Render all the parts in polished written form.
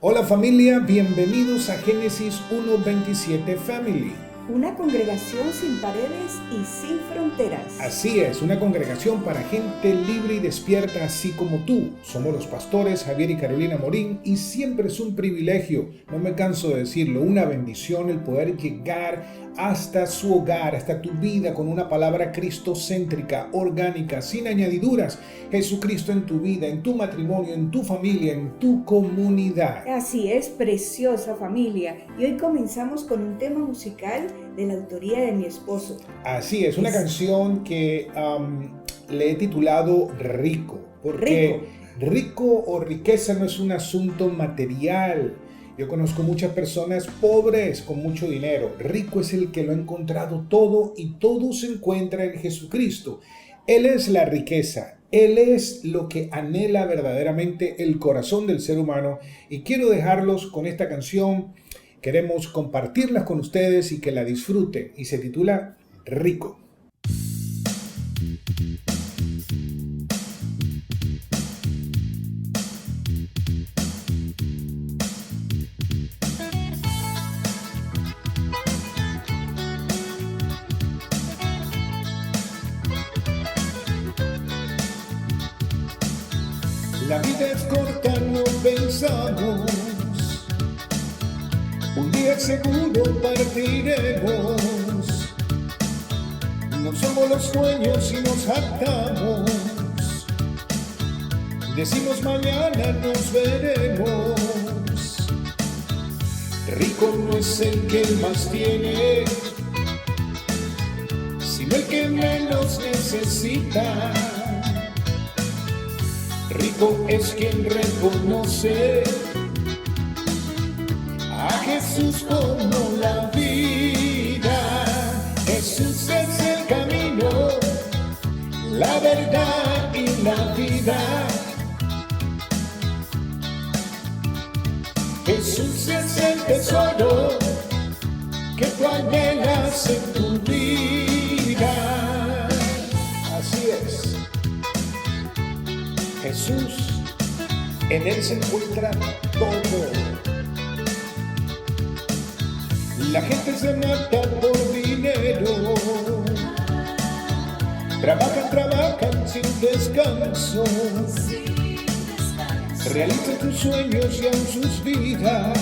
Hola familia, bienvenidos a Génesis 1:27 Family. Una congregación sin paredes y sin fronteras. Así es, una congregación para gente libre y despierta así como tú. Somos los pastores Javier y Carolina Morín y siempre es un privilegio, no me canso de decirlo, una bendición el poder llegar hasta su hogar, hasta tu vida con una palabra cristocéntrica, orgánica, sin añadiduras. Jesucristo en tu vida, en tu matrimonio, en tu familia, en tu comunidad. Así es, preciosa familia. Y hoy comenzamos con un tema musical de la autoría de mi esposo. Así es, una canción que le he titulado Rico, porque rico o riqueza no es un asunto material. Yo conozco muchas personas pobres con mucho dinero. Rico es el que lo ha encontrado todo y todo se encuentra en Jesucristo. Él es la riqueza. Él es lo que anhela verdaderamente el corazón del ser humano. Y quiero dejarlos con esta canción. Queremos compartirla con ustedes y que la disfruten. Y se titula Rico. La vida es corta, no pensamos. Un día seguro partiremos. No somos los sueños y nos hartamos. Decimos mañana nos veremos. Rico no es el que más tiene, sino el que menos necesita. Rico es quien reconoce a Jesús como la vida. Jesús es el camino, la verdad y la vida. Jesús es el tesoro que tú anhelas en tu vida. Así es. Jesús, en Él se encuentra todo. La gente se mata por dinero. Trabajan sin descanso. Realizan sus sueños y aún sus vidas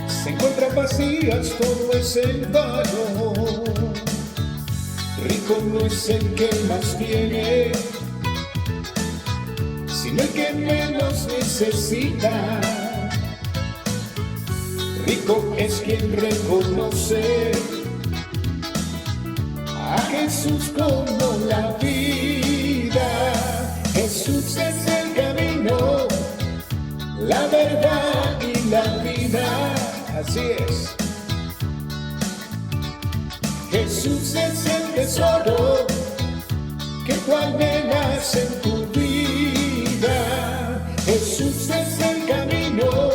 se encuentran vacías, todo es en vano. Rico no es el que más tiene, sino el que menos necesita. Rico es quien reconoce a Jesús como la vida. Jesús es el camino, la verdad y la vida. Así es. Jesús es el tesoro que tú anhelas en tu vida. Jesús es el camino,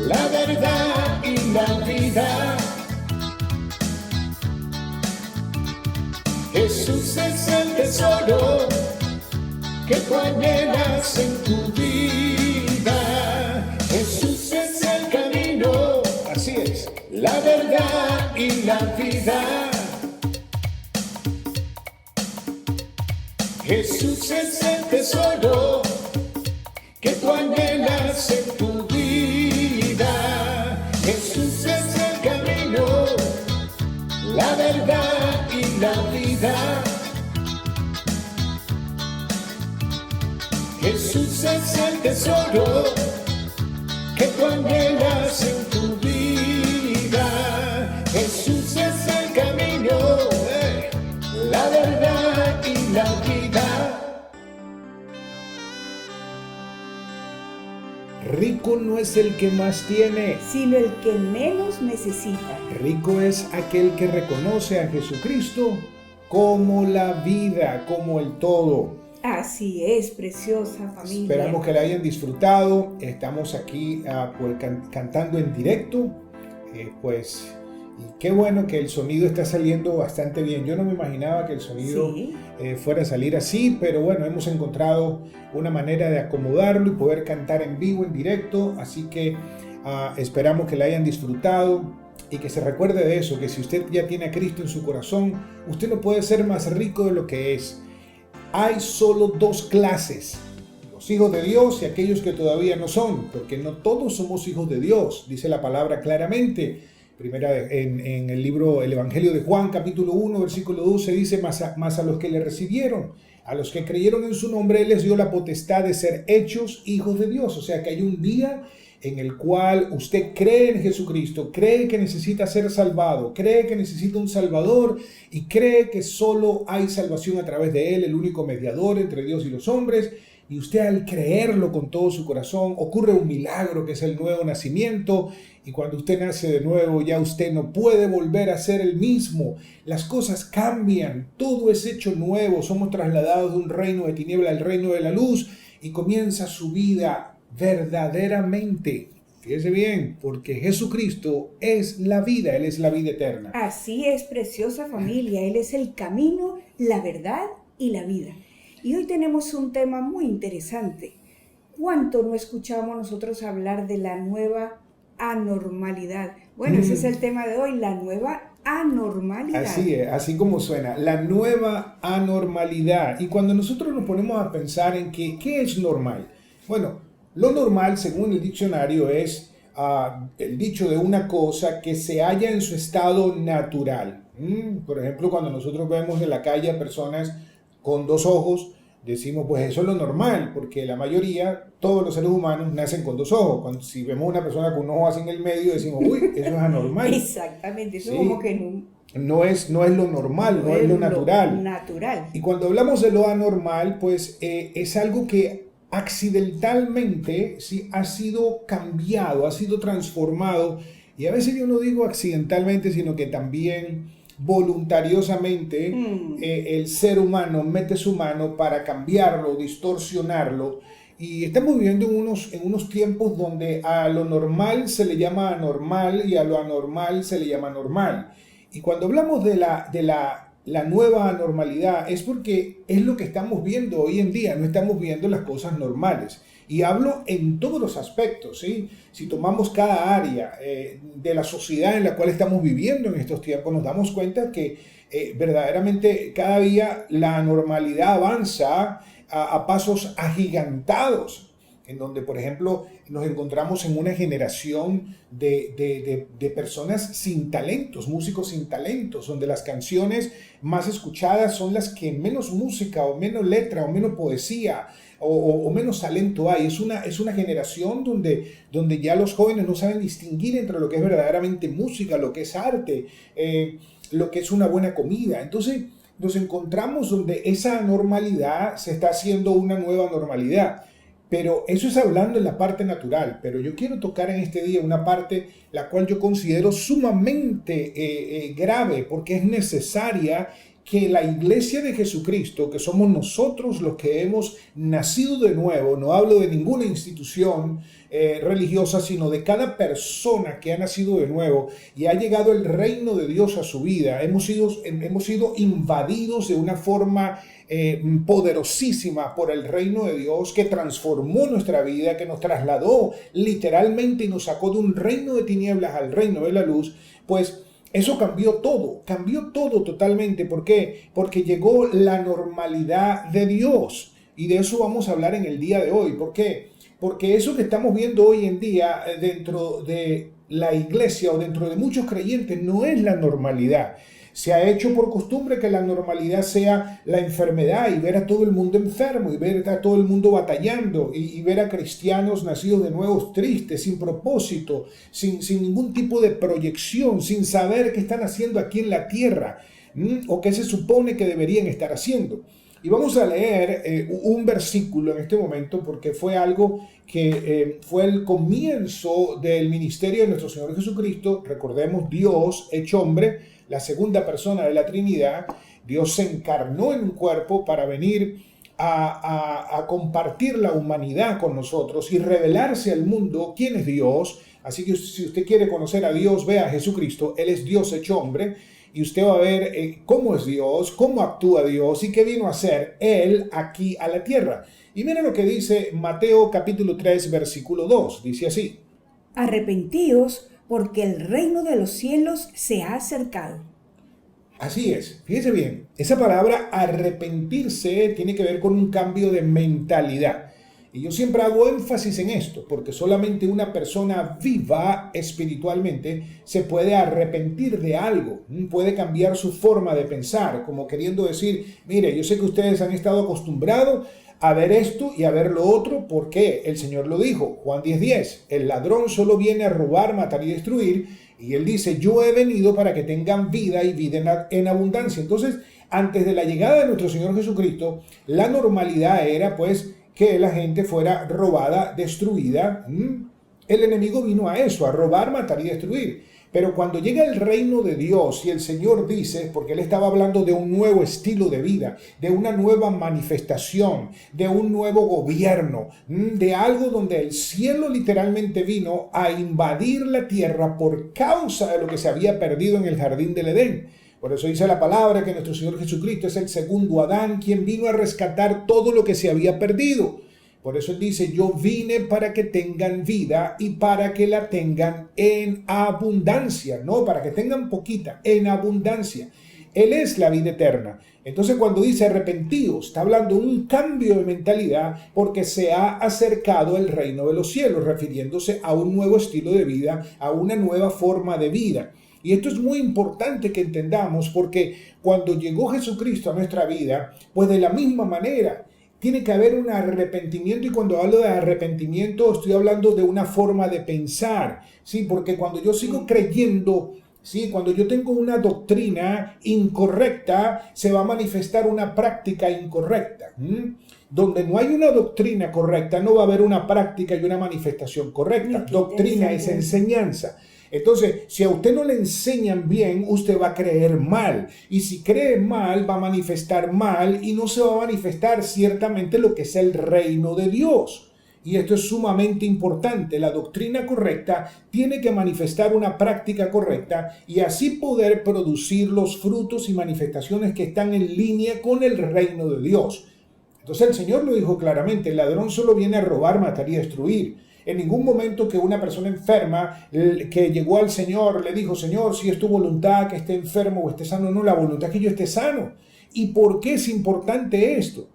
la verdad y la vida. Jesús es el tesoro que tú anhelas en tu vida. Jesús es el camino, así es, la verdad y la vida. Jesús es el tesoro que tú anhelas en tu vida. Jesús es el camino, la verdad y la vida. Jesús es el tesoro que tú anhelas en tu vida. Jesús es el camino, la verdad y la vida. Rico no es el que más tiene, sino el que menos necesita. Rico es aquel que reconoce a Jesucristo como la vida, como el todo. Así es, preciosa familia. Esperamos que la hayan disfrutado. Estamos aquí cantando en directo. Y qué bueno que el sonido está saliendo bastante bien. Yo no me imaginaba que el sonido Sí. fuera a salir así, pero bueno, hemos encontrado una manera de acomodarlo y poder cantar en vivo, en directo. Así que esperamos que la hayan disfrutado y que se recuerde de eso, que si usted ya tiene a Cristo en su corazón, usted no puede ser más rico de lo que es. Hay solo dos clases: los hijos de Dios y aquellos que todavía no son, porque no todos somos hijos de Dios, dice la palabra claramente. Primera en el libro, el Evangelio de Juan, capítulo 1, versículo 12, dice: mas a los que le recibieron, a los que creyeron en su nombre, Él les dio la potestad de ser hechos hijos de Dios. O sea que hay un día en el cual usted cree en Jesucristo, cree que necesita ser salvado, cree que necesita un Salvador y cree que solo hay salvación a través de Él, el único mediador entre Dios y los hombres. Y usted, al creerlo con todo su corazón, ocurre un milagro que es el nuevo nacimiento. Y cuando usted nace de nuevo, ya usted no puede volver a ser el mismo. Las cosas cambian, todo es hecho nuevo. Somos trasladados de un reino de tiniebla al reino de la luz y comienza su vida verdaderamente. Fíjese bien, porque Jesucristo es la vida, Él es la vida eterna. Así es, preciosa familia. Él es el camino, la verdad y la vida. Y hoy tenemos un tema muy interesante. ¿Cuánto no escuchamos nosotros hablar de la nueva anormalidad? Bueno, ese es el tema de hoy, la nueva anormalidad. Así es, así como suena, la nueva anormalidad. Y cuando nosotros nos ponemos a pensar en qué es normal, bueno, lo normal, según el diccionario, es el dicho de una cosa que se halla en su estado natural. Por ejemplo, cuando nosotros vemos en la calle a personas con dos ojos, decimos, pues eso es lo normal, porque la mayoría, todos los seres humanos nacen con dos ojos. Si vemos una persona con un ojo así en el medio, decimos, uy, eso es anormal. Exactamente, eso Sí. como que No es lo normal, no es lo natural. natural. Y cuando hablamos de lo anormal, pues es algo que accidentalmente sí ha sido cambiado, ha sido transformado. Y a veces yo no digo accidentalmente, sino que también voluntariosamente el ser humano mete su mano para cambiarlo, distorsionarlo. Y estamos viviendo en unos tiempos donde a lo normal se le llama anormal y a lo anormal se le llama normal. Y cuando hablamos de la nueva anormalidad es porque es lo que estamos viendo hoy en día, no estamos viendo las cosas normales. Y hablo en todos los aspectos, ¿sí? Si tomamos cada área de la sociedad en la cual estamos viviendo en estos tiempos, nos damos cuenta que verdaderamente cada día la anormalidad avanza a pasos agigantados, en donde, por ejemplo, nos encontramos en una generación de personas sin talentos, músicos sin talentos, donde las canciones más escuchadas son las que menos música o menos letra o menos poesía o menos talento hay. Es una generación donde ya los jóvenes no saben distinguir entre lo que es verdaderamente música, lo que es arte, lo que es una buena comida. Entonces nos encontramos donde esa anormalidad se está haciendo una nueva normalidad. Pero eso es hablando en la parte natural, pero yo quiero tocar en este día una parte la cual yo considero sumamente grave, porque es necesaria que la iglesia de Jesucristo, que somos nosotros los que hemos nacido de nuevo, no hablo de ninguna institución religiosa, sino de cada persona que ha nacido de nuevo y ha llegado el reino de Dios a su vida, hemos sido invadidos de una forma poderosísima por el reino de Dios, que transformó nuestra vida, que nos trasladó literalmente y nos sacó de un reino de tinieblas al reino de la luz. Pues eso cambió todo totalmente. ¿Por qué? Porque llegó la normalidad de Dios, y de eso vamos a hablar en el día de hoy. ¿Por qué? Porque eso que estamos viendo hoy en día dentro de la iglesia o dentro de muchos creyentes no es la normalidad. Se ha hecho por costumbre que la normalidad sea la enfermedad y ver a todo el mundo enfermo y ver a todo el mundo batallando y ver a cristianos nacidos de nuevo tristes, sin propósito, sin ningún tipo de proyección, sin saber qué están haciendo aquí en la tierra o qué se supone que deberían estar haciendo. Y vamos a leer un versículo en este momento porque fue algo que fue el comienzo del ministerio de nuestro Señor Jesucristo. Recordemos, Dios hecho hombre, la segunda persona de la Trinidad. Dios se encarnó en un cuerpo para venir a compartir la humanidad con nosotros y revelarse al mundo quién es Dios. Así que si usted quiere conocer a Dios, vea a Jesucristo. Él es Dios hecho hombre. Y usted va a ver cómo es Dios, cómo actúa Dios y qué vino a hacer Él aquí a la tierra. Y mira lo que dice Mateo capítulo 3, versículo 2. Dice así: Arrepentíos, porque el reino de los cielos se ha acercado. Así es, fíjese bien, esa palabra arrepentirse tiene que ver con un cambio de mentalidad. Y yo siempre hago énfasis en esto, porque solamente una persona viva espiritualmente se puede arrepentir de algo, puede cambiar su forma de pensar, como queriendo decir, mire, yo sé que ustedes han estado acostumbrados a ver esto y a ver lo otro, porque el Señor lo dijo, Juan 10:10, el ladrón solo viene a robar, matar y destruir, y Él dice, yo he venido para que tengan vida y vida en abundancia. Entonces, antes de la llegada de nuestro Señor Jesucristo, la normalidad era pues que la gente fuera robada, destruida. El enemigo vino a eso, a robar, matar y destruir. Pero cuando llega el reino de Dios y el Señor dice, porque Él estaba hablando de un nuevo estilo de vida, de una nueva manifestación, de un nuevo gobierno, de algo donde el cielo literalmente vino a invadir la tierra por causa de lo que se había perdido en el jardín del Edén. Por eso dice la palabra que nuestro Señor Jesucristo es el segundo Adán, quien vino a rescatar todo lo que se había perdido. Por eso Él dice, yo vine para que tengan vida y para que la tengan en abundancia, no para que tengan poquita, en abundancia. Él es la vida eterna. Entonces cuando dice arrepentidos, está hablando de un cambio de mentalidad porque se ha acercado el reino de los cielos, refiriéndose a un nuevo estilo de vida, a una nueva forma de vida. Y esto es muy importante que entendamos porque cuando llegó Jesucristo a nuestra vida, pues de la misma manera, tiene que haber un arrepentimiento, y cuando hablo de arrepentimiento estoy hablando de una forma de pensar, ¿sí? Porque cuando yo sigo creyendo, ¿sí? Cuando yo tengo una doctrina incorrecta, se va a manifestar una práctica incorrecta. Donde no hay una doctrina correcta, no va a haber una práctica y una manifestación correcta. Doctrina es enseñanza. Entonces, si a usted no le enseñan bien, usted va a creer mal. Y si cree mal, va a manifestar mal y no se va a manifestar ciertamente lo que es el reino de Dios. Y esto es sumamente importante. La doctrina correcta tiene que manifestar una práctica correcta y así poder producir los frutos y manifestaciones que están en línea con el reino de Dios. Entonces el Señor lo dijo claramente, el ladrón solo viene a robar, matar y destruir. En ningún momento que una persona enferma que llegó al Señor le dijo, Señor, si es tu voluntad que esté enfermo o esté sano, no, la voluntad es que yo esté sano. ¿Y por qué es importante esto?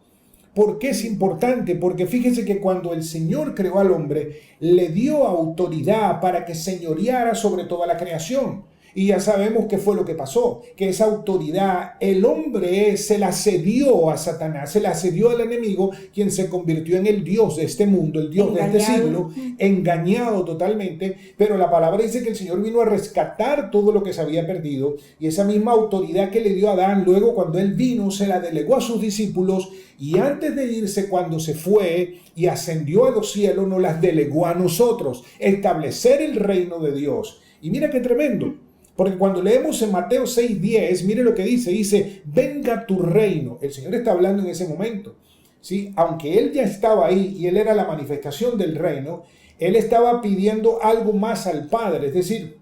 ¿Por qué es importante? Porque fíjese que cuando el Señor creó al hombre, le dio autoridad para que señoreara sobre toda la creación. Y ya sabemos qué fue lo que pasó, que esa autoridad el hombre se la cedió a Satanás, se la cedió al enemigo, quien se convirtió en el Dios de este mundo, el Dios de este siglo, engañado totalmente. Pero la palabra dice que el Señor vino a rescatar todo lo que se había perdido, y esa misma autoridad que le dio a Adán, luego cuando él vino, se la delegó a sus discípulos, y antes de irse, cuando se fue y ascendió a los cielos, nos las delegó a nosotros, establecer el reino de Dios. Y mira qué tremendo. Porque cuando leemos en Mateo 6:10, mire lo que dice, venga tu reino. El Señor está hablando en ese momento, ¿sí? Aunque Él ya estaba ahí y Él era la manifestación del reino, Él estaba pidiendo algo más al Padre, es decir,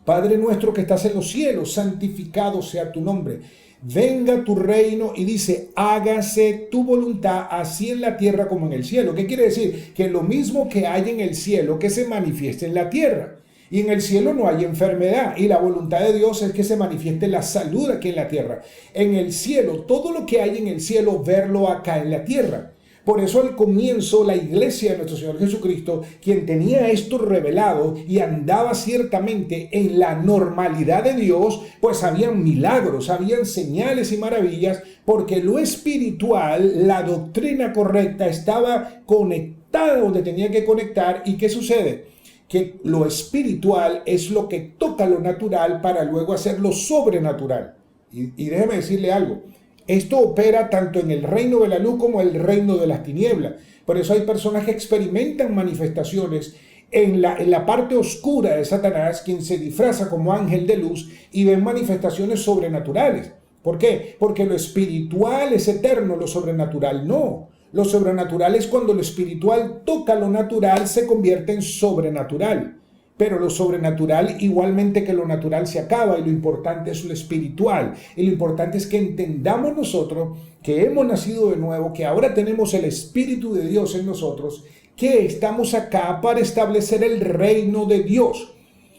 Padre nuestro que estás en los cielos, santificado sea tu nombre. Venga tu reino, y dice, hágase tu voluntad así en la tierra como en el cielo. ¿Qué quiere decir? Que lo mismo que hay en el cielo, que se manifieste en la tierra. Y en el cielo no hay enfermedad, y la voluntad de Dios es que se manifieste la salud aquí en la tierra. En el cielo, todo lo que hay en el cielo, verlo acá en la tierra. Por eso al comienzo la iglesia de nuestro Señor Jesucristo, quien tenía esto revelado y andaba ciertamente en la normalidad de Dios, pues habían milagros, habían señales y maravillas, porque lo espiritual, la doctrina correcta, estaba conectada donde tenía que conectar. ¿Y qué sucede? Que lo espiritual es lo que toca lo natural para luego hacer lo sobrenatural. Y déjeme decirle algo, esto opera tanto en el reino de la luz como en el reino de las tinieblas. Por eso hay personas que experimentan manifestaciones en la parte oscura de Satanás, quien se disfraza como ángel de luz, y ven manifestaciones sobrenaturales. ¿Por qué? Porque lo espiritual es eterno, lo sobrenatural no. Lo sobrenatural es cuando lo espiritual toca lo natural, se convierte en sobrenatural. Pero lo sobrenatural, igualmente que lo natural, se acaba y lo importante es lo espiritual. Y lo importante es que entendamos nosotros que hemos nacido de nuevo, que ahora tenemos el Espíritu de Dios en nosotros, que estamos acá para establecer el reino de Dios.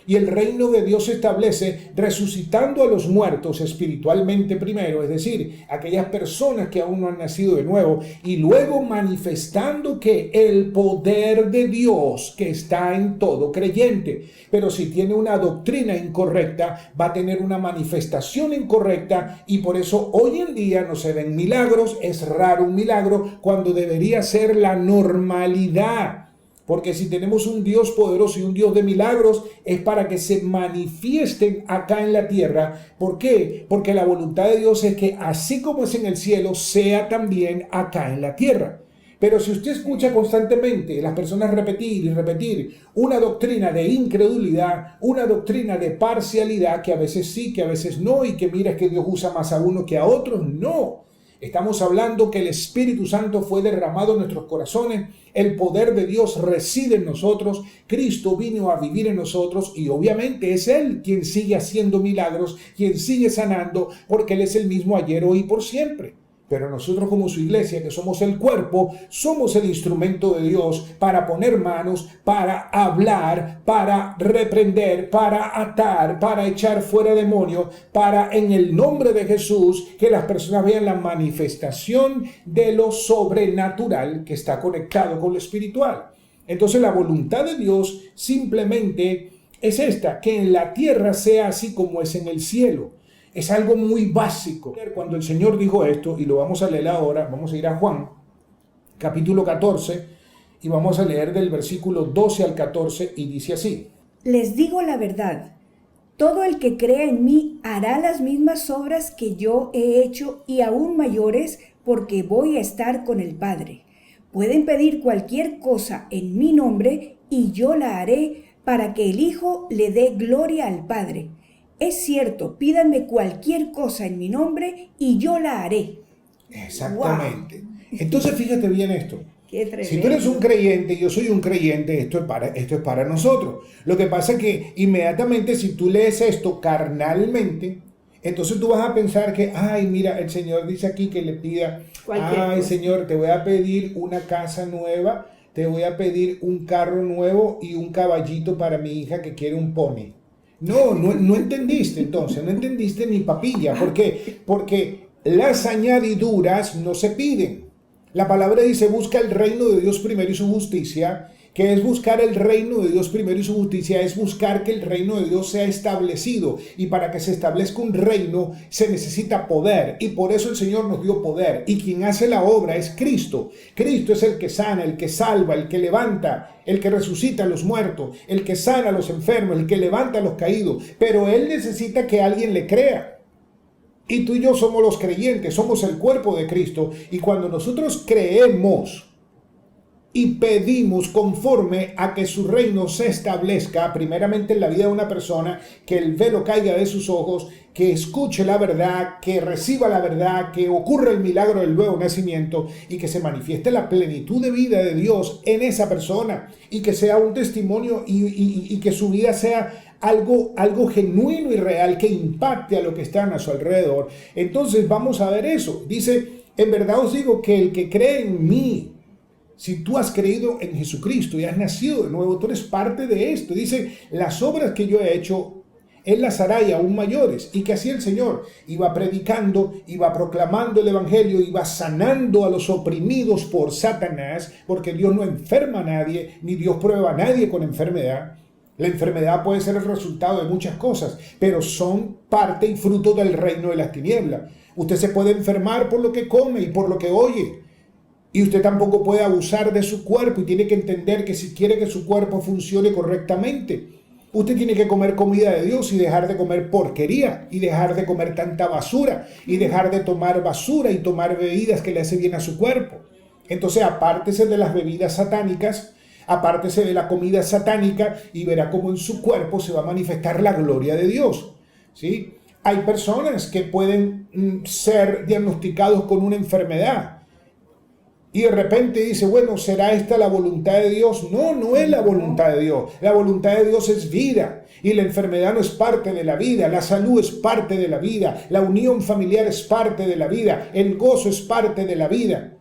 Y el reino de Dios se establece resucitando a los muertos espiritualmente primero, es decir, aquellas personas que aún no han nacido de nuevo, y luego manifestando que el poder de Dios que está en todo creyente. Pero si tiene una doctrina incorrecta, va a tener una manifestación incorrecta, y por eso hoy en día no se ven milagros. Es raro un milagro cuando debería ser la normalidad. Porque si tenemos un Dios poderoso y un Dios de milagros, es para que se manifiesten acá en la tierra. ¿Por qué? Porque la voluntad de Dios es que así como es en el cielo, sea también acá en la tierra. Pero si usted escucha constantemente las personas repetir y repetir una doctrina de incredulidad, una doctrina de parcialidad, que a veces sí, que a veces no, y que mira que Dios usa más a uno que a otros, no. Estamos hablando que el Espíritu Santo fue derramado en nuestros corazones, el poder de Dios reside en nosotros, Cristo vino a vivir en nosotros y obviamente es Él quien sigue haciendo milagros, quien sigue sanando, porque Él es el mismo ayer, hoy y por siempre. Pero nosotros como su iglesia, que somos el cuerpo, somos el instrumento de Dios para poner manos, para hablar, para reprender, para atar, para echar fuera demonios, para en el nombre de Jesús que las personas vean la manifestación de lo sobrenatural que está conectado con lo espiritual. Entonces la voluntad de Dios simplemente es esta, que en la tierra sea así como es en el cielo. Es algo muy básico. Cuando el Señor dijo esto, y lo vamos a leer ahora, vamos a ir a Juan, capítulo 14, y vamos a leer del versículo 12 al 14, y dice así. Les digo la verdad, todo el que crea en mí hará las mismas obras que yo he hecho y aún mayores, porque voy a estar con el Padre. Pueden pedir cualquier cosa en mi nombre, y yo la haré para que el Hijo le dé gloria al Padre. Es cierto, pídanme cualquier cosa en mi nombre y yo la haré. Exactamente. Wow. Entonces fíjate bien esto. Si tú eres un creyente y yo soy un creyente, esto es para nosotros. Lo que pasa es que inmediatamente si tú lees esto carnalmente, entonces tú vas a pensar que, ay, mira, el Señor dice aquí que le pida, ay, Señor, te voy a pedir una casa nueva, te voy a pedir un carro nuevo y un caballito para mi hija que quiere un pony. No entendiste entonces, no entendiste ni papilla. ¿Por qué? Porque las añadiduras no se piden. La palabra dice, busca el reino de Dios primero y su justicia. ¿Qué es buscar el reino de Dios primero y su justicia? Es buscar que el reino de Dios sea establecido. Y para que se establezca un reino se necesita poder. Y por eso el Señor nos dio poder. Y quien hace la obra es Cristo. Cristo es el que sana, el que salva, el que levanta, el que resucita a los muertos, el que sana a los enfermos, el que levanta a los caídos. Pero Él necesita que alguien le crea. Y tú y yo somos los creyentes, somos el cuerpo de Cristo. Y cuando nosotros creemos y pedimos conforme a que su reino se establezca, primeramente en la vida de una persona, que el velo caiga de sus ojos, que escuche la verdad, que reciba la verdad, que ocurra el milagro del nuevo nacimiento y que se manifieste la plenitud de vida de Dios en esa persona y que sea un testimonio y que su vida sea algo genuino y real que impacte a lo que están a su alrededor. Entonces vamos a ver eso. Dice, en verdad os digo que el que cree en mí, si tú has creído en Jesucristo y has nacido de nuevo, tú eres parte de esto. Dice, las obras que yo he hecho, Él las hará y aún mayores. Y que así el Señor iba predicando, iba proclamando el Evangelio, iba sanando a los oprimidos por Satanás, porque Dios no enferma a nadie, ni Dios prueba a nadie con enfermedad. La enfermedad puede ser el resultado de muchas cosas, pero son parte y fruto del reino de las tinieblas. Usted se puede enfermar por lo que come y por lo que oye. Y usted tampoco puede abusar de su cuerpo y tiene que entender que si quiere que su cuerpo funcione correctamente, usted tiene que comer comida de Dios y dejar de comer porquería y dejar de comer tanta basura y dejar de tomar basura y tomar bebidas que le hacen bien a su cuerpo. Entonces apártese de las bebidas satánicas, apártese de la comida satánica y verá cómo en su cuerpo se va a manifestar la gloria de Dios, ¿sí? Hay personas que pueden ser diagnosticados con una enfermedad y de repente dice, bueno, ¿será esta la voluntad de Dios? No, no es la voluntad de Dios. La voluntad de Dios es vida y la enfermedad no es parte de la vida. La salud es parte de la vida. La unión familiar es parte de la vida. El gozo es parte de la vida.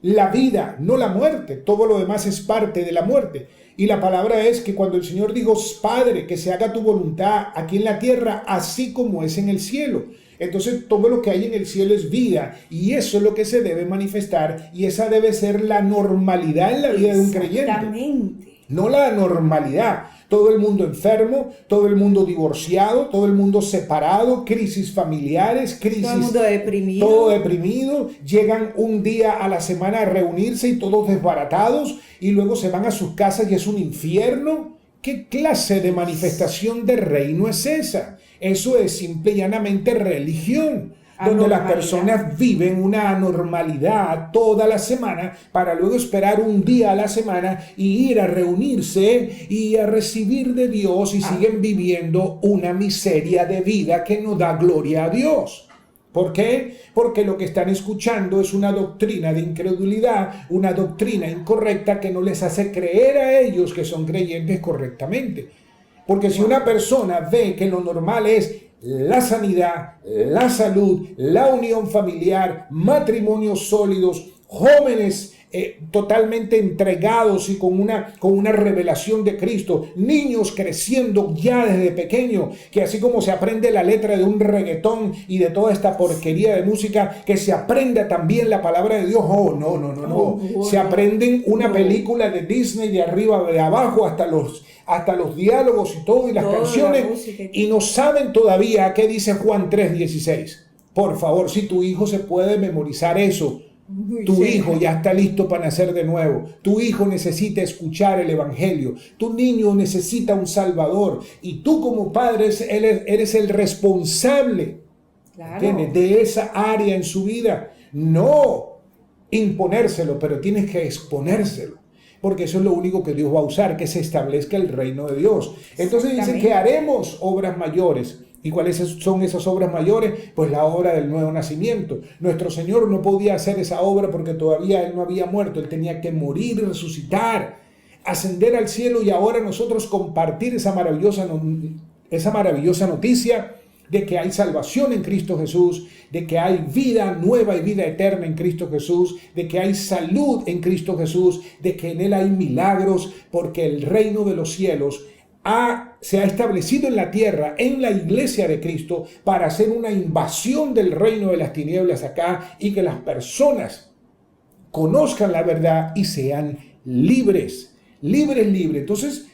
La vida, no la muerte. Todo lo demás es parte de la muerte. Y la palabra es que cuando el Señor dijo, Padre, que se haga tu voluntad aquí en la tierra, así como es en el cielo. Entonces todo lo que hay en el cielo es vida y eso es lo que se debe manifestar y esa debe ser la normalidad en la vida de un creyente. Exactamente. No la anormalidad. Todo el mundo enfermo, todo el mundo divorciado, todo el mundo separado, crisis familiares, crisis... Todo el mundo deprimido. Todo deprimido. Llegan un día a la semana a reunirse y todos desbaratados y luego se van a sus casas y es un infierno. ¿Qué clase de manifestación de reino es esa? Eso es simple y llanamente religión, donde las personas viven una anormalidad toda la semana para luego esperar un día a la semana y ir a reunirse y a recibir de Dios y siguen viviendo una miseria de vida que no da gloria a Dios. ¿Por qué? Porque lo que están escuchando es una doctrina de incredulidad, una doctrina incorrecta que no les hace creer a ellos que son creyentes correctamente. Porque si una persona ve que lo normal es la sanidad, la salud, la unión familiar, matrimonios sólidos, jóvenes totalmente entregados y con una revelación de Cristo, niños creciendo ya desde pequeño, que así como se aprende la letra de un reggaetón y de toda esta porquería de música, que se aprenda también la palabra de Dios. Oh, no. Se aprenden una película de Disney de arriba, de abajo, hasta los diálogos y todo, y las canciones, y no saben todavía qué dice Juan 3:16. Por favor, si tu hijo se puede memorizar eso, tu hijo ya está listo para nacer de nuevo. Tu hijo necesita escuchar el evangelio. Tu niño necesita un salvador. Y tú como padre eres el responsable, claro, de esa área en su vida. No imponérselo, pero tienes que exponérselo. Porque eso es lo único que Dios va a usar, que se establezca el reino de Dios. Entonces dice que haremos obras mayores. ¿Y cuáles son esas obras mayores? Pues la obra del nuevo nacimiento. Nuestro Señor no podía hacer esa obra porque todavía Él no había muerto. Él tenía que morir, resucitar, ascender al cielo y ahora nosotros compartir esa maravillosa noticia de que hay salvación en Cristo Jesús, de que hay vida nueva y vida eterna en Cristo Jesús, de que hay salud en Cristo Jesús, de que en Él hay milagros, porque el reino de los cielos se ha establecido en la tierra, en la iglesia de Cristo, para hacer una invasión del reino de las tinieblas acá y que las personas conozcan la verdad y sean libres. Entonces,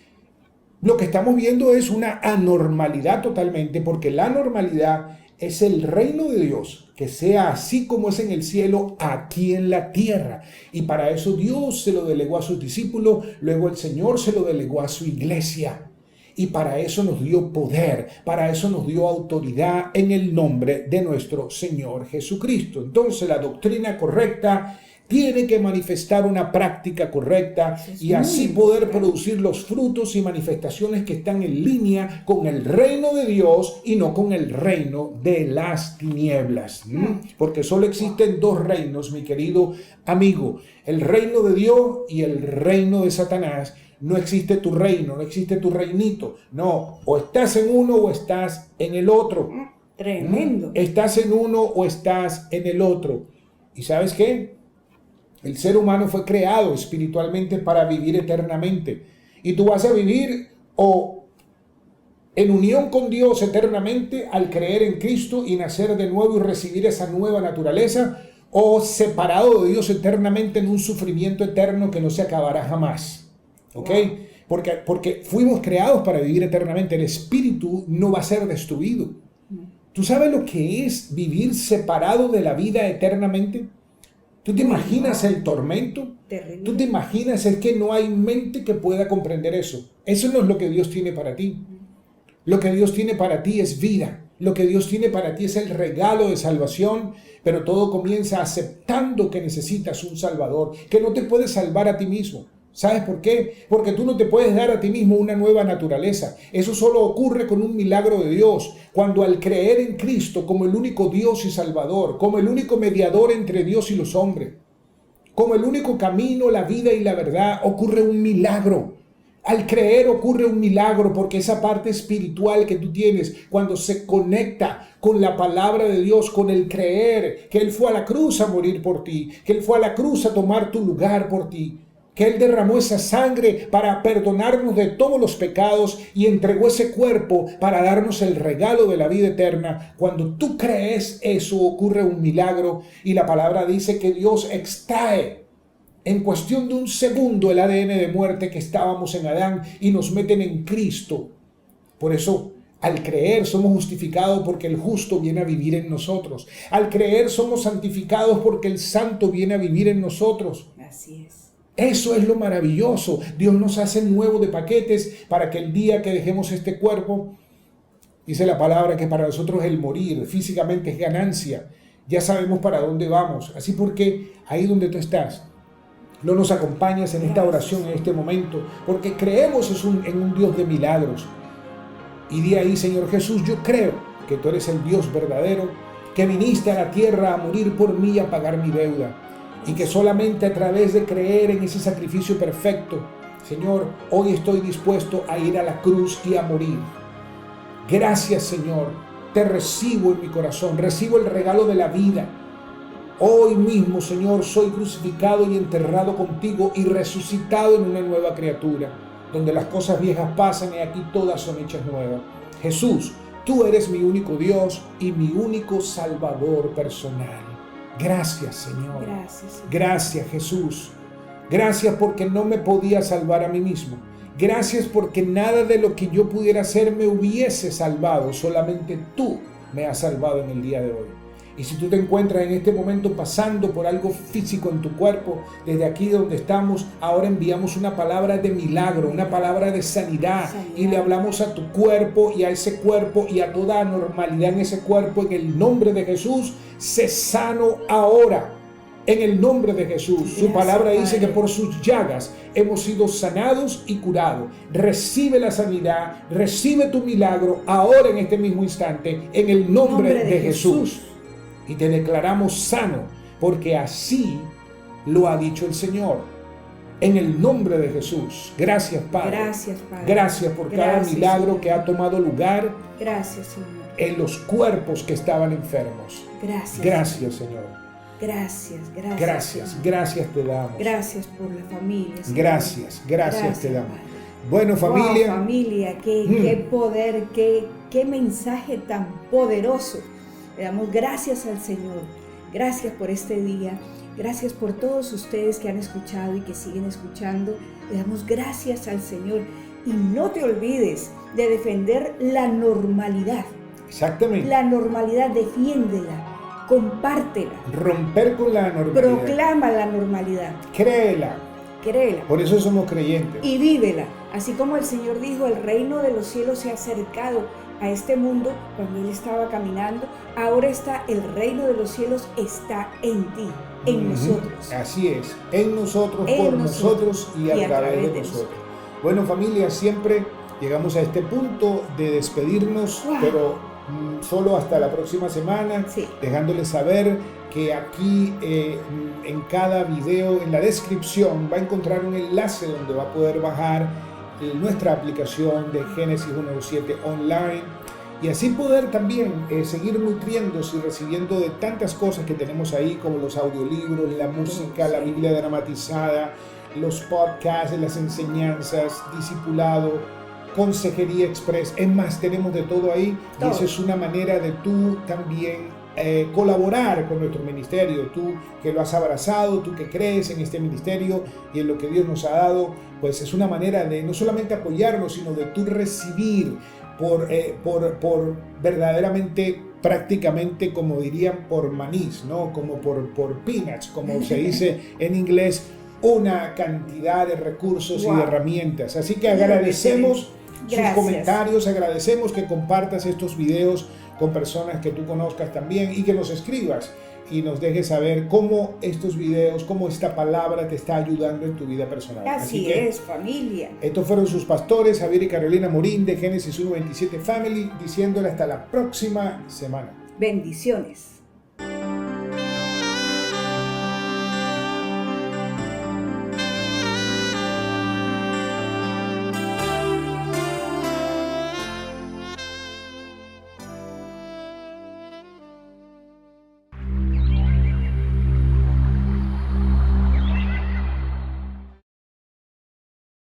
lo que estamos viendo es una anormalidad totalmente, porque la normalidad es el reino de Dios, que sea así como es en el cielo, aquí en la tierra. Y para eso Dios se lo delegó a sus discípulos, luego el Señor se lo delegó a su iglesia. Y para eso nos dio poder, para eso nos dio autoridad en el nombre de nuestro Señor Jesucristo. Entonces la doctrina correcta tiene que manifestar una práctica correcta y así poder producir los frutos y manifestaciones que están en línea con el reino de Dios y no con el reino de las tinieblas. Porque solo existen dos reinos, mi querido amigo, el reino de Dios y el reino de Satanás. No existe tu reino, no existe tu reinito. No, o estás en uno o estás en el otro. Tremendo. Estás en uno o estás en el otro. ¿Y sabes qué? El ser humano fue creado espiritualmente para vivir eternamente. Y tú vas a vivir o en unión con Dios eternamente al creer en Cristo y nacer de nuevo y recibir esa nueva naturaleza, o separado de Dios eternamente en un sufrimiento eterno que no se acabará jamás. ¿Ok? Wow. Porque fuimos creados para vivir eternamente. El espíritu no va a ser destruido. ¿Tú sabes lo que es vivir separado de la vida eternamente? ¿Tú te imaginas el tormento? Terrible. ¿Tú te imaginas? Es que no hay mente que pueda comprender eso. Eso no es lo que Dios tiene para ti. Lo que Dios tiene para ti es vida. Lo que Dios tiene para ti es el regalo de salvación, pero todo comienza aceptando que necesitas un Salvador, que no te puedes salvar a ti mismo. ¿Sabes por qué? Porque tú no te puedes dar a ti mismo una nueva naturaleza. Eso solo ocurre con un milagro de Dios, cuando al creer en Cristo como el único Dios y Salvador, como el único mediador entre Dios y los hombres, como el único camino, la vida y la verdad, ocurre un milagro. Al creer ocurre un milagro, porque esa parte espiritual que tú tienes, cuando se conecta con la palabra de Dios, con el creer que Él fue a la cruz a morir por ti, que Él fue a la cruz a tomar tu lugar por ti, que Él derramó esa sangre para perdonarnos de todos los pecados y entregó ese cuerpo para darnos el regalo de la vida eterna. Cuando tú crees eso, ocurre un milagro, y la palabra dice que Dios extrae en cuestión de un segundo el ADN de muerte que estábamos en Adán y nos meten en Cristo. Por eso, al creer somos justificados porque el justo viene a vivir en nosotros. Al creer somos santificados porque el santo viene a vivir en nosotros. Así es. Eso es lo maravilloso. Dios nos hace nuevo de paquetes para que el día que dejemos este cuerpo, dice la palabra que para nosotros el morir físicamente es ganancia. Ya sabemos para dónde vamos. Así porque ahí donde tú estás, no nos acompañas en esta oración, en este momento, porque creemos en un Dios de milagros. Y di ahí: Señor Jesús, yo creo que tú eres el Dios verdadero, que viniste a la tierra a morir por mí y a pagar mi deuda, y que solamente a través de creer en ese sacrificio perfecto, Señor, hoy estoy dispuesto a ir a la cruz y a morir. Gracias, Señor, te recibo en mi corazón, recibo el regalo de la vida. Hoy mismo, Señor, soy crucificado y enterrado contigo y resucitado en una nueva criatura, donde las cosas viejas pasan y aquí todas son hechas nuevas. Jesús, tú eres mi único Dios y mi único Salvador personal. Gracias, Señor. Gracias, Señor. Gracias, Jesús. Gracias porque no me podía salvar a mí mismo. Gracias porque nada de lo que yo pudiera hacer me hubiese salvado. Solamente tú me has salvado en el día de hoy. Y si tú te encuentras en este momento pasando por algo físico en tu cuerpo, desde aquí donde estamos, ahora enviamos una palabra de milagro, una palabra de sanidad, y le hablamos a tu cuerpo y a ese cuerpo y a toda anormalidad en ese cuerpo, en el nombre de Jesús. Sé sano ahora, en el nombre de Jesús. Gracias, su palabra dice que por sus llagas hemos sido sanados y curados. Recibe la sanidad, recibe tu milagro ahora en este mismo instante, en el nombre de Jesús. Y te declaramos sano, porque así lo ha dicho el Señor. En el nombre de Jesús. Gracias, Padre. Gracias, Padre. Gracias por cada milagro, Señor, que ha tomado lugar. Gracias, Señor, en los cuerpos que estaban enfermos. Gracias. Gracias, Señor. Gracias, gracias. Gracias, gracias te damos. Gracias por la familia, Señor. Gracias te damos. Bueno, familia. Wow, familia, qué poder, qué mensaje tan poderoso. Le damos gracias al Señor. Gracias por este día. Gracias por todos ustedes que han escuchado y que siguen escuchando. Le damos gracias al Señor. Y no te olvides de defender la normalidad. Exactamente. La normalidad, defiéndela, compártela. Romper con la normalidad. Proclama la normalidad. Créela. Créela. Por eso somos creyentes. Y vívela. Así como el Señor dijo, el reino de los cielos se ha acercado a este mundo cuando Él estaba caminando. Ahora está el reino de los cielos, está en ti, en nosotros. Así es, en nosotros, por nosotros y a través de nosotros. Bueno, familia, siempre llegamos a este punto de despedirnos, pero solo hasta la próxima semana, dejándoles saber que aquí en cada video, en la descripción, va a encontrar un enlace donde va a poder bajar nuestra aplicación de Génesis 1:7 online, y así poder también seguir nutriéndose y recibiendo de tantas cosas que tenemos ahí, como los audiolibros, la música, la Biblia dramatizada, los podcasts, las enseñanzas, discipulado, consejería express. Es más, tenemos de todo ahí, y eso es una manera de tú también colaborar con nuestro ministerio. Tú que lo has abrazado, tú que crees en este ministerio y en lo que Dios nos ha dado, pues es una manera de no solamente apoyarnos, sino de tú recibir por verdaderamente, prácticamente, como dirían, por manís, ¿no? Como por peanuts, como se dice en inglés, una cantidad de recursos y de herramientas. Así que agradecemos sus comentarios, agradecemos que compartas estos videos con personas que tú conozcas también, y que nos escribas y nos dejes saber cómo estos videos, cómo esta palabra te está ayudando en tu vida personal. Así que, es, familia. Estos fueron sus pastores, Javier y Carolina Morín de Génesis 1:27 Family, diciéndole hasta la próxima semana. Bendiciones.